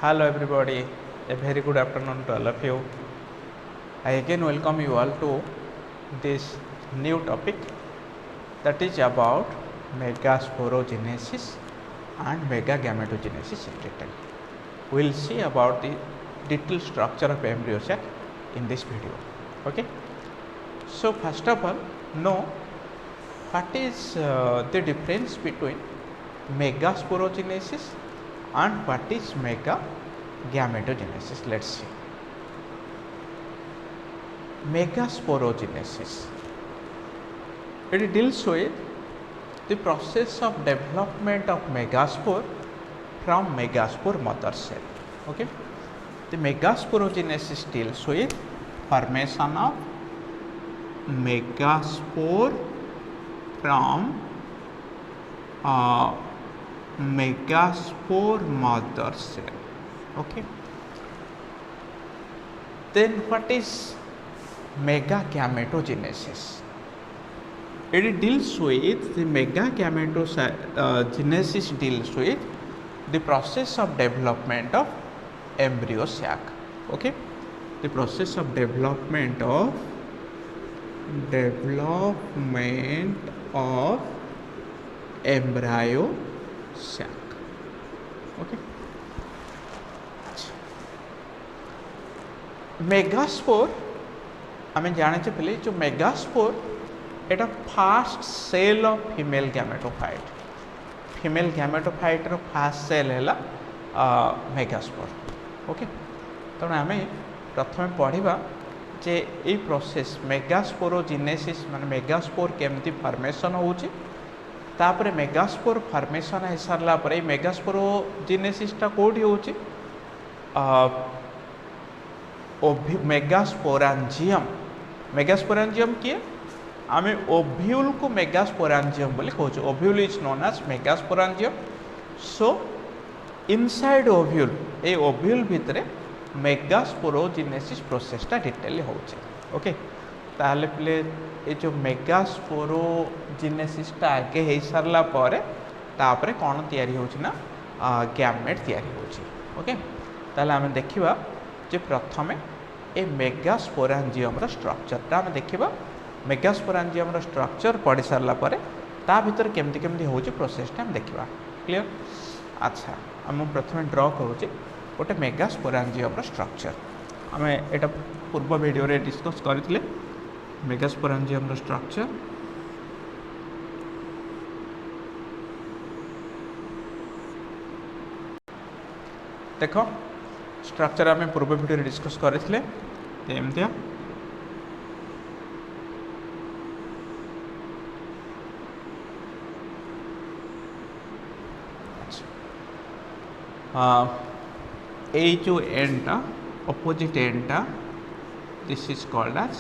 Hello everybody, a very good afternoon to all of you. I again welcome you all to this new topic that is about megasporogenesis and megagametogenesis in detail. We will see about the detailed structure of embryo sac in this video. Okay. So first of all, know what is the difference between megasporogenesis and what is megagametogenesis. Let's see. Megasporogenesis, it deals with the process of development of megaspore from megaspore mother cell. Okay, the megasporogenesis deals with formation of megaspore from megaspore mother cell. Okay, then what is megagametogenesis? It deals with the megagametogenesis deals with the process of development of embryo sac. Okay, the process of development of embryo sac. Okay, megaspore आम जाने पहले जो megaspore एटा first cell of female gametophyte रो first cell है megaspore. Okay, तेणु आम प्रथम पढ़ा जे ये प्रोसेस मेगास्पोरोजेनेसिस माने मेगास्पोर केमती फॉर्मेशन होउची, तापर मेगास्पोर फॉर्मेशन हो सारा पर मेगास्पोरोजेनेसिसटा कोठी होउची मेगास्पोरांजियम किए आम ओव्यूल को मेगास्पोरांजियम बोली कहूँ. Ovule is known as megasporangium. So inside ovule ए ओव्यूल भितर मेगास्पोरोजेनेसिस प्रोसेसटा डिटेल होउची. ओके, ताहले प्ले ये जो मेगास्पोरोजेनेसिसटा आगे हो सारा पर तापर कौन तैयारी होउची ना गैमेट तैयारी होउची. ओके, ताहले आम देखिबा जे प्रथमे ए मेगास्पोरांजियम स्ट्रक्चरटा आम देखिबा. मेगास्पोरांजियम स्ट्रक्चर पढ़ी सारा पर ता भीतर केमती केमती होउची प्रोसेसटा हम देखिबा. क्लियर? अच्छा, आम प्रथमे ड्र करूची गोटे मेगास्पोरांजियम स्ट्रक्चर. आम एटा पूर्व वीडियो रे डिस्कस करथिले मेगास्पोरांजियम स्ट्रक्चर. देखो स्ट्रक्चर आम पूर्व वीडियो डिस्कस करथिले एमतिया. ए जो एंडटा अपोजिट एंडटा दिस इज कॉल्ड एज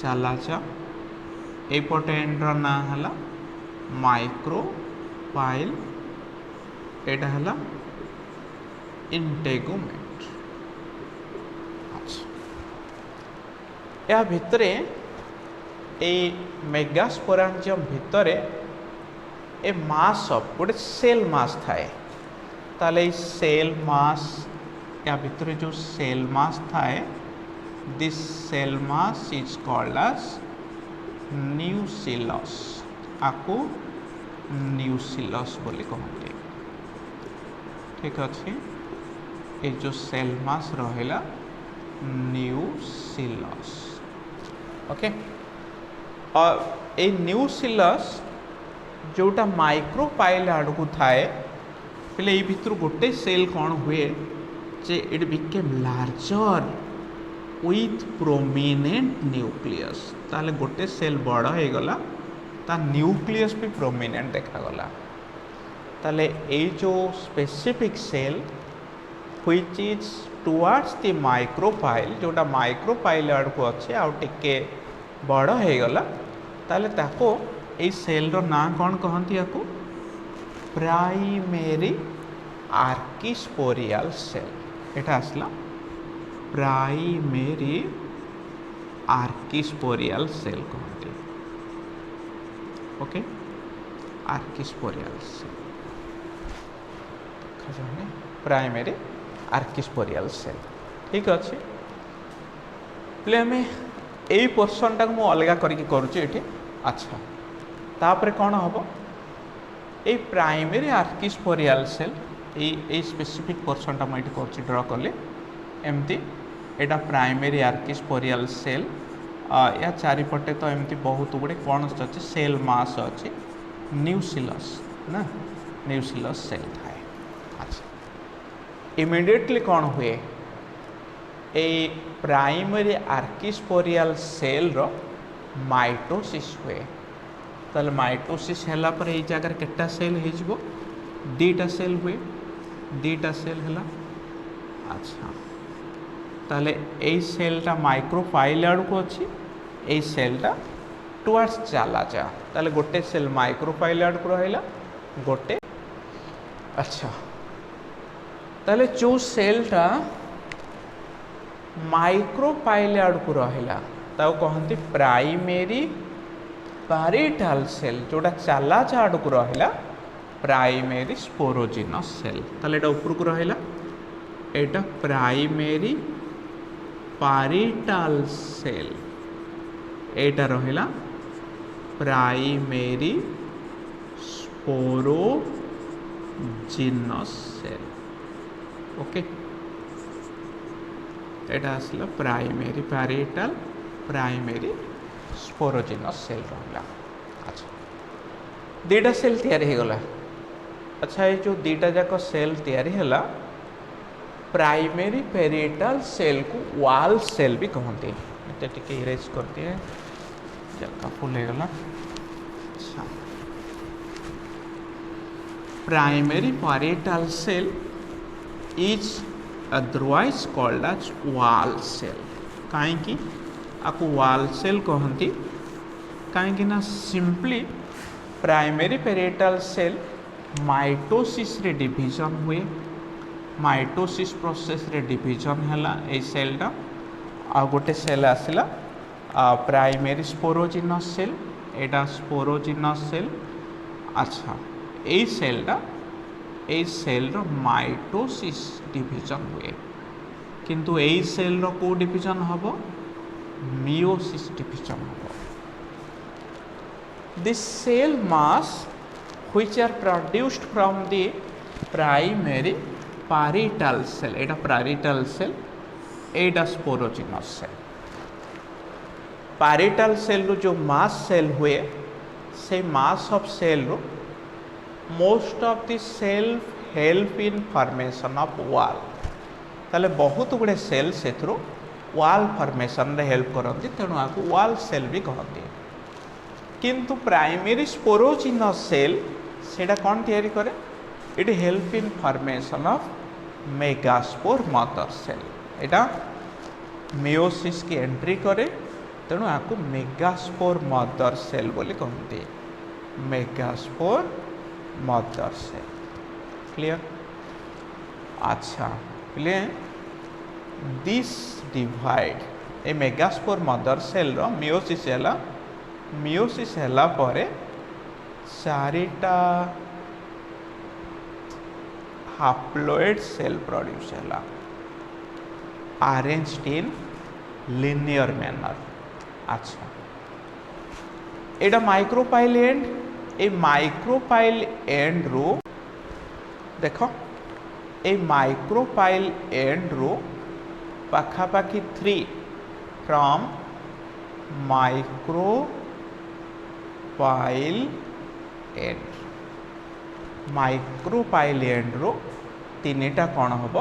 चालाचा. एपट एंड्र ना है माइक्रोपाइल, एटा है इंटेगुमेंट. अच्छा, या भितरे ए मेगास्पोरांजियम भितरे ए मास ऑफ गोटे सेल मास थाए. ताले सेल मास या भितरे जो सेल मास थाए this cell mass is called as nucellus. आपको न्यूसिलस बोली कहते. ठीक अच्छे, ये जो सेल मास रहा न्यूसिलस. ओके, और ये न्यूसिलस जोटा माइक्रोपाइल आड़कू थाए पहले ये भितर गोटे सेल कौन हुए जे it became larger with prominent nucleus. ताले गोटे सेल बड़ हो गला, ता न्यूक्लियस भी प्रोमिनेंट देखागला. ताले ये जो specific cell which is towards the micropyle जोटा माइक्रोपाइल आड़कू अच्छे आउ टिके बड़ हो गला, ताले ताको ए सेल रो ना कौन कहती या प्राइमेरी आर्किस्पोरियल सेल. एटा आसला प्राइमेरी आर्किस्पोरियल सेल कहते. Okay, archesporial cell. ଦେଖାଯାଉନି प्राइमरी आर्किस्पोरियल सेल ठीक अच्छे पे आम यही पोर्सन टाक अलग करके करुचे अच्छा तापर कौन हम ये प्राइमरी आर्किस्पोरियल सेल ये स्पेसिफिक पोर्सन टा मुझे कर ड्र कली एमती एटा प्राइमरी आर्किस्पोरियल सेल या चारिपटे तो एमती बहुत गुड़े कौन अच्छे सेल मास अच्छी न्यूसिलस ना न्यूसिलस सेल थाए अच्छा इमिडिएटली कौन हुए ए प्राइमरी आर्किस्पोरियल सेल रो माइटोसिस हुए ताले माइटोसिस हैला पर ए जगह केटा सेल हो दीटा सेल हुए दीटा सेल हैला अच्छा ताले ए सेलटा माइक्रोफाइल आड़ को अच्छी ए सेलटा टुवर्ड्स चला जा ताले गोटे सेल माइक्रोफाइल आड़ को रहिला गोटे अच्छा ताले जो सेलटा माइक्रोफाइल आड़ को रहिला ताऊ कहंती प्राइमरी पैरिटल सेल जोटा चला जा आड़ को रहिला प्राइमरी स्पोरोजिनस सेल ताले एटा ऊपर को रहिला एटा प्राइमरी पैरिटल सेल एटा रहिला प्राइमरी स्पोरोजिनस सेल ओके एटा आसला primary parietal primary sporogenous cell रहिला अच्छा दीटा सेल तैयारी हो गला अच्छा ये जो दीटा जाक सेल तैयारी हैला प्राइमरी पैरिटल सेल को वाल सेल भी कहते हैं ये टिके इरेज कर दिए जगह फुल हो गला अच्छा primary parietal cell is otherwise called as wall cell कहीं आपको वाल सेल कहती कहीं ना simply primary parietal cell mitosis रे डिवीजन हुए माइटोसिस प्रोसेस रे डिवीजन हैला ए सेलटा आ गोटे सेल आसला प्राइमरी स्पोरोजिनस सेल एटा स्पोरोजिनस सेल अच्छा ए सेलटा ए सेल रो माइटोसिस डिवीजन हुए किंतु ए सेल रो को डिवीजन हबो मियोसिस डिवीजन हबो this cell mass which are produced from the primary parietal cell Etah parietal cell एटा स्पोरोजिनस सेल parietal cell रो जो मास सेल हुए से मास ऑफ सेल रो most of the cell help in formation of wall ताले बहुत गुड़े cell से वॉल फॉर्मेशन रे हेल्प करती तेणु आपको वॉल सेल भी कहते किंतु प्राइमरी स्पोरोजिनस सेल सेटा कौन तैयारी करे it help in formation of megaspore mother cell एटा मियोसिस की एंट्री करे तेणु आपको मेगास्पोर मदर सेल बोली कहते मेगास्पोर मदर सेल क्लियर अच्छा प्ले दिस डिवाइड ए मेगास्पोर मदर सेल रो मियोसिस हैला परे चारिटा हाप्लोइड सेल प्रोड्यूस हैला अरेंज्ड इन लिनियर मैनर अच्छा एटा माइक्रोपाइल एंड ए माइक्रोपाइल एंड रो देखो ए माइक्रोपाइल एंड रो पाखापाखि 3 from micropyle end micropyle end रो 3टा कौन हम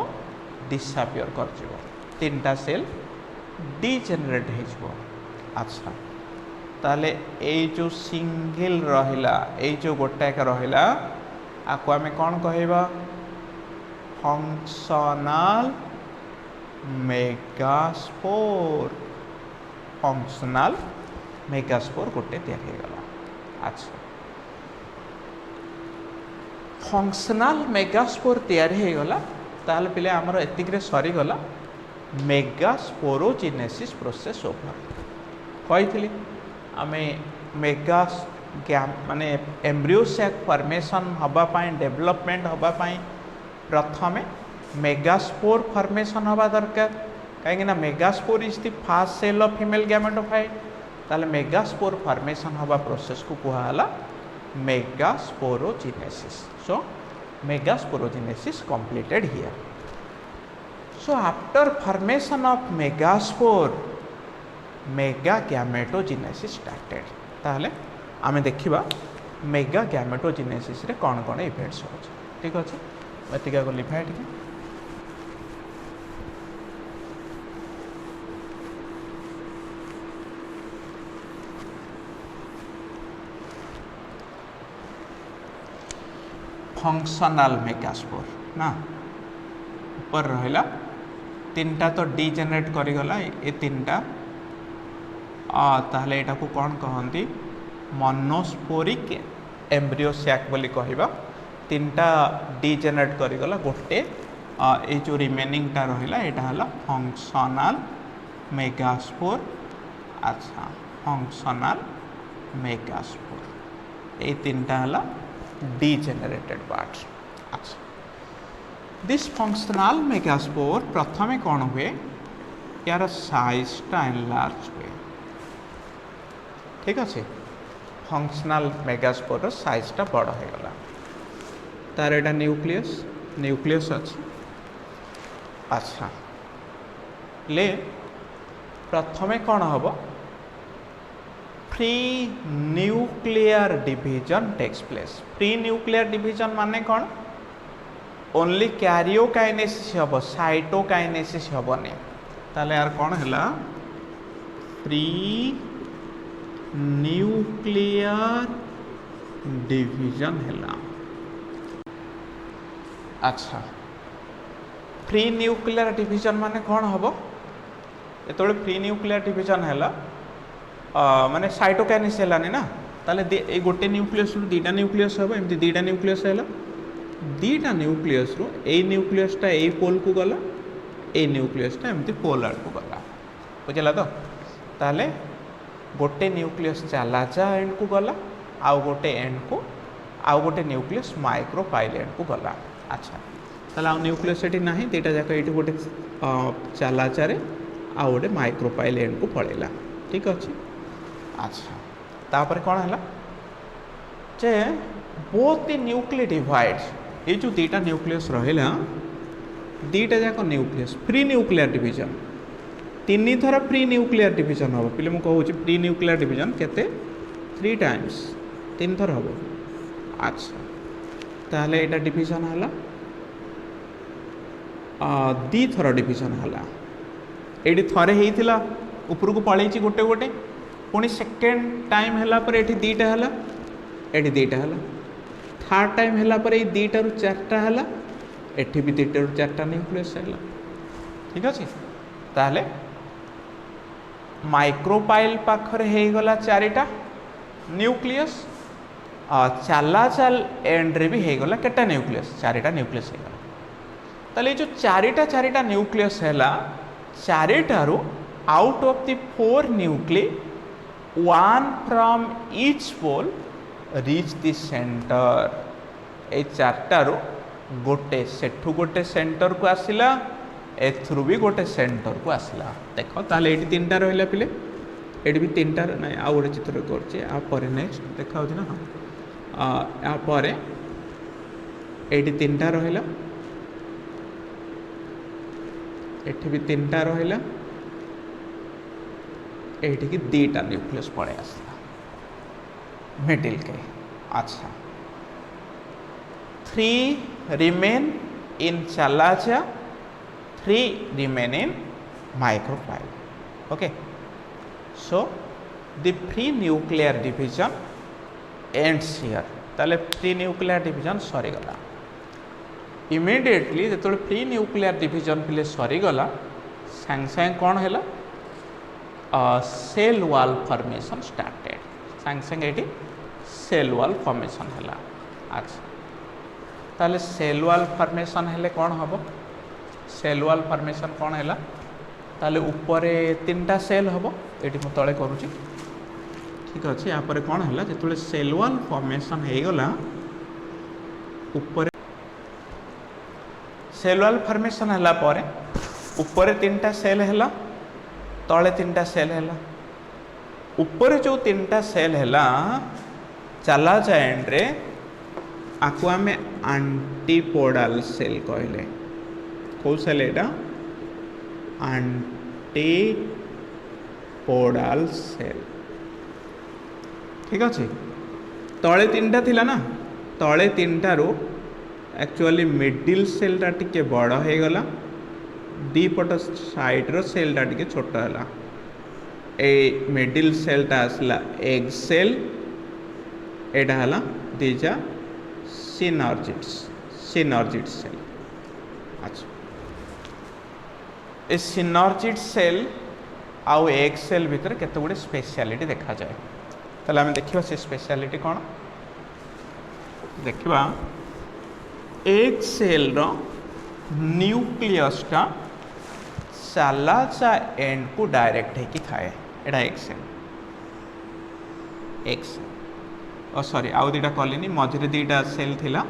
डिसअपियर कर तीनटा सेल डिजेनरेट हो अच्छा ताले ए जो सिंगल रहिला ए जो गोटाक रहिला आपको आम कौन कहबा फंक्शनल मेगास्पोर फंक्शनल मेगास्पोर गोटे तैयारी गला अच्छा फंक्शनल मेगास्पोर तैयारी गला ताल पे आमर एतिक सरीगला मेगास्पोरोजिनेसिस प्रोसेस ओवर कही आम मेगास माने एम्ब्रियो सैक फॉर्मेशन हवापाई डेवलपमेंट हवापाई प्रथम मेगास्पोर फॉर्मेशन हवा दरकार कहीं megaspore is the first cell of female gametophyte ताले मेगास्पोर फॉर्मेशन हवा प्रोसेस को कहाला megasporogenesis so megasporogenesis completed here so after formation of megaspore mega gametogenesis started ताले आमे देखिबा मेगा गैमेटोजेनेसिस रे कौन कौन इवेंट्स हो ठीक अच्छे एतिका को लिखा है फंक्शनल मेगास्पोर ना ऊपर रहा तीन टा तो डीजेनेरेट करीगला ये तीन टा ताहले एटा को कौन कहती मोनोस्पोरिक एम्ब्रियो सैक बोली कहबा तीन टा डीजेनेरेट करीगला गोटे ये जो रिमेनिंग टा रहिला एटा हला फंक्शनल मेगास्पोर अच्छा फंक्शनल मेगास्पोर ये तीन टा हला डीजेनेरेटेड पार्ट्स अच्छा दिस फंक्शनल मेगास्पोर प्रथमे कौन हुए यार साइजटा एनलार्ज हुए ठीक अच्छे फंक्शनल मेगास्पोर साइजटा बड़ हो गला तार एटा न्यूक्लियस अच्छे अच्छा ले प्रथमे कौन हम free nuclear division takes place free nuclear division माने कौन ओनली कैरियोकाइनेसिस हम साइटोकाइनेसिस हेनी ताले यार कौन है फ्री न्यूक्लियर डिवीजन है अच्छा फ्री न्यूक्लियर डिवीजन माने कौन हम जो फ्री न्यूक्लियर डिवीजन है माने साइटोकाइनेसिस है ना ताले ए गोटे न्यूक्लियस रु दीटा न्यूक्लियस हम एमती दीटा न्यूक्लियस है दीटा न्यूक्लियस रु ए न्यूक्लियसटा ए पोल को गला ए न्यूक्लियसटा एमती पोल आड़ को गला बुझला तो ताले गोटे न्यूक्लियस चला जा एंड को गला आउ गोटे एंड को आउ गोटे न्यूक्लियस माइक्रोपाइल एंड को गला अच्छा ताले आउ न्यूक्लियस एटी नाही दीटा जाक एटी गोटे चला चारे आउ गोटे माइक्रोपाइल एंड को पळेला ठीक अछि अच्छा तापर कौन है जे बोथ द न्यूक्लियोटाइड्स ये जो दीटा न्यूक्लियस रहा दीटा जाक न्यूक्लियस फ्री न्यूक्लियर डिवीजन तीन थर फ्री न्यूक्लियर डिवीजन हम पे मुझे फ्री न्यूक्लियर डिवीजन केते 3 टाइम्स तीन थर हम अच्छा ताहले एटा डिवीजन है दी थर डिवीजन है ये थरे होता ऊपर को पलि गोटे गोटे पुणी सेकेंड टाइम है पर ये दीटा है ये दीटा है थर्ड टाइम है पर ये दीटा रु चार्टा है एठी भी दीटा रु चार्टा न्यूक्लियस है ठीक अच्छे ताहले माइक्रोपाइल पाखरे हो गला चारिटा न्यूक्लियस चला चाल एंड रे भी हो गला केटा न्यूक्लियस चारिटा न्यूक्लियस हो गला ताले जो चारिटा न्यूक्लियस है चारिटारू out of the 4 nuclei one from each pole reach the center ए चार्टारू गोटे सेठू गोटे सेंटर को आसिला एथरू भी गोटे सेंटर को आसिला देख ताले ये तीन टा रहा पिले ये भी तीन टा ना आउ गोटे चित्र कर नेक्स्ट देखा ना हाँ यापर ये तीन टा रहा एठी भी तीन टा रहा ये दीटा न्यूक्लियस पड़े आसला मिडिल के अच्छा 3 रिमेन इन चलाचा 3 remain in micropyle okay so the free nuclear division ends here ताले फ्री न्यूक्लियर डिवीजन सरीगला इमिडिएटली जो फ्री न्यूक्लियर डिवीजन पिले सरीगला सांग सांग कौन है सेल वॉल फॉर्मेशन स्टार्टेड सांग सांग ये सेल वॉल फॉर्मेशन है अच्छा ताले सेल वॉल फॉर्मेशन है कौन हम सेल वॉल फॉर्मेशन कौन है ताले ऊपर 3टा सेल हम ये तले करुच्ची ठीक अच्छे यापर कौन है जो सेल वॉल फॉर्मेशन हो गला ऊपर सेल वाल फॉर्मेशन हला परे ऊपर 3टा सेल हैला तले 3टा सेल हैला ऊपर जो 3टा सेल हैला चला जाएंड रे आको आमे एंटीपोडल सेल कहले कौ सेल एटा एंटीपोडल सेल ठीक अच्छे तले 3टा थिला ना तले 3टारू एक्चुअली मिडिल सेलटा टिके बड़ हो गला दीपट साइड्र सेलटा टिके छोट है ए मिडिल सेलटा आसला एग सेल एटा हला दीजा सिनर्जिड सेल अच्छा ए सिनर्जिड सेल आउ एग सेल भितर केते गुडे स्पेशलिटी देखा जाए ताले आमे देखिबा से स्पेशलिटी कोन देखिबा एग सेल रो न्यूक्लियस टा सालाचा एंड को डायरेक्ट है कि थाए एटा एग सेल सॉरी आउ दीटा कलिनी मझे दीटा सेल थिला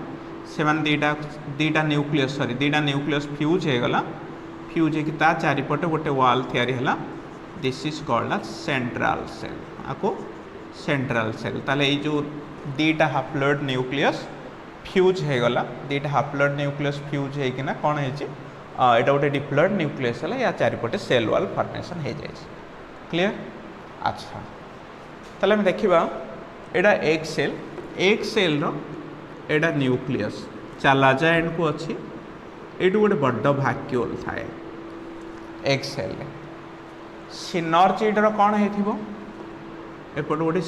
से मान दीटा न्यूक्लियस सॉरी दीटा न्यूक्लियस फ्यूज हो गला फ्यूज है कि ता चारिपटे गोटे वाल तैयारी हला this is called a central cell आको सेंट्रल सेल ताले ये जो दीटा हाप्लॉइड न्यूक्लियस फ्यूज हो गला दीटा हाप्लॉइड न्यूक्लियस फ्यूज है कि ना कौन है एटा गोटे डिप्लॉइड न्यूक्लियस है या चारिपटे सेल वाल फॉर्मेशन हो जाए क्लियर अच्छा ताले हम देखिबा एटा एग सेल रो एटा न्यूक्लियस चला जाए एंड को अच्छी एटू गोटे बड़ भाक्यूल थाए एग सेल सिनर्जिड रो कौन है एपट गोटे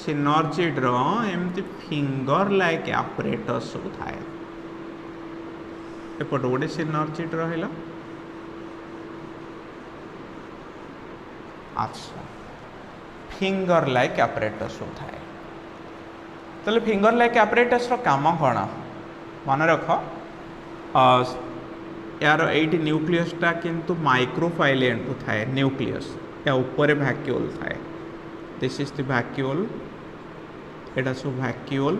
सिनर्जिड रो एमती फिंगर लाइक ऑपरेटर्स सब थाए एपट गोटे सिनर्जिड रहिला अच्छा फिंगर लाइक ऑपरेटर्स सब थाए तो फिंगर लाइक ऑपरेटर्स रो काम कौन मन रख यार एटी न्यूक्लियसटा किंतु माइक्रोफाइल एंड को थाए न्यूक्लियस या ऊपर वैक्यूल थाए दिस इज द वैक्यूल एटा सब वैक्यूल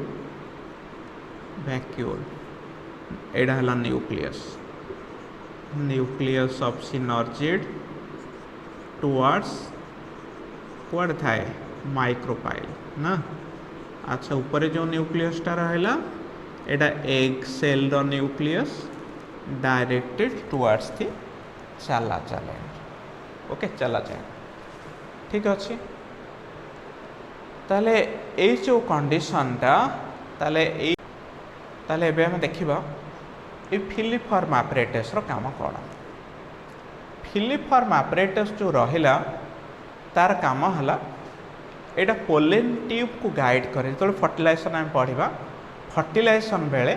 एटा हला न्यूक्लियस ऑफ सिनर्जिड टुवर्ड्स कुआड थाए माइक्रोफाइल ना अच्छा ऊपर जो न्यूक्लियसटा रहा एटा एग सेल रो न्यूक्लियस डायरेक्टेड टुवर्ड्स दी चला ओके चला जाए ठीक अच्छे ताले ए जो कंडीशनटा ताले एबे हम देखिबा ए फिलिफॉर्म ऑपरेटर्स रो काम कौन फिलिफॉर्म ऑपरेटर्स जो रहिला तार काम हला एटा पोलेन ट्यूब को गाइड करे तो फर्टिलाइजेशन आम पढ़ा फर्टिलाइजेशन बेले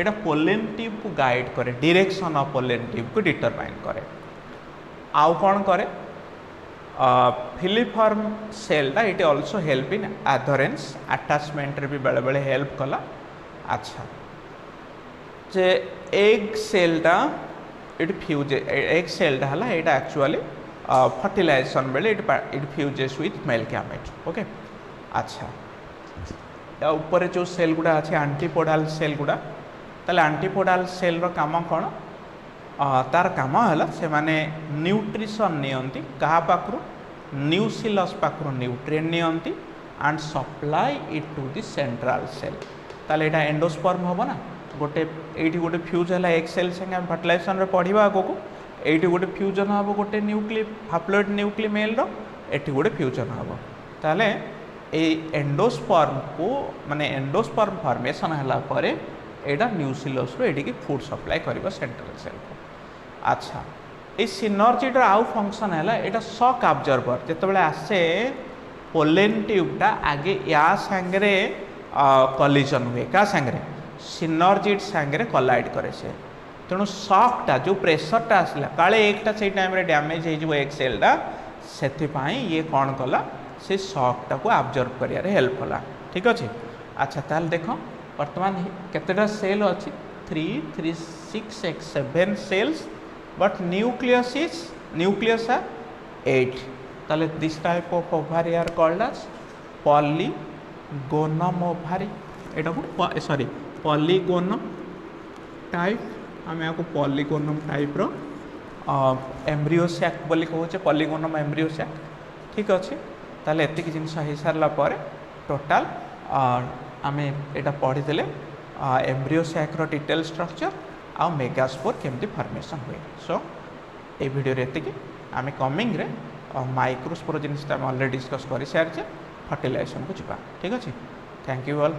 एटा पोलेन ट्यूब को गाइड करे डायरेक्शन ऑफ पोलेन ट्यूब को डिटरमाइन करे आउ कौन करे फिलिफॉर्म सेलटा it also help in adherence attachment रे भी बेले बेले हेल्प कला अच्छा जे एग सेलटा इट फ्यूज एग सेलटा हला एटा एक्चुअली फर्टिलाइजेशन बेले it fuses with male gamete okay अच्छा या ऊपर जो सेल गुड़ा अच्छे एंटीपोडल सेल गुड़ा ताले एंटीपोडल सेल रो काम कौन तार काम है से माने न्यूट्रिशन नियंती कहा पाखरु न्यूसिलस पाखरु न्यूट्रिएंट नियंती and supply it to the central cell ताले एटा एंडोस्पर्म होबो ना गोटे एठी गोटे फ्यूज है एक सेल संगे फर्टिलाइजेशन रे पढ़िबा आगो को एठी गोटे फ्यूजन हम गोटे न्यूक्ली हाप्लॉइड न्यूक्ली मेल रो एठी गोटे फ्यूजन हम ताले ए एंडोस्पर्म को माने एंडोस्पर्म फॉर्मेशन हला परे एटा न्यूसिलस रो एठी की फूड सप्लाई करबा सेंट्रल सेल को अच्छा ये सिनर्जिड आउ फंक्शन है एटा शॉक ऑब्जर्वर जितेबाला आसे पोलेन ट्यूबटा आगे या सांगे कलिजन हुए क्या सांगे सिनर्जिड सांगे कलाइड करे से तेणु शॉकटा जो प्रेशरटा आसला काले एकटा से टाइम रे डैमेज हो एक सेलटा से ये कौन कला से शॉकटा को ऑब्जर्व करिया हेल्प कला ठीक अच्छे अच्छा ताल देख वर्तमान केतेटा सेल अच्छी 3 3 6 6 7 सेल्स बट न्यूक्लियस है 8 ताले this type of ovary are called as polygonum ovary एटा को सॉरी पॉलीगोनम टाइप आम या पॉलीगोनम टाइप एम्ब्रियो सैक बोली कहे पॉलीगोनम एम्ब्रियो सैक ठीक अच्छे ताले एतिक जिनस हो सारा पर टोटाल आम यहाँ पढ़ीदे एम्ब्रियो सैक्र डिटेल स्ट्रक्चर आ मेगास्पोर केमती फॉर्मेशन हुए सो ये वीडियो एतिक आम कमिंग रे माइक्रोस्पोर जिन ऑलरेडी डिस्कस कर सारी फर्टिलाइजेशन को जी ठीक अच्छे थैंक यू ऑल।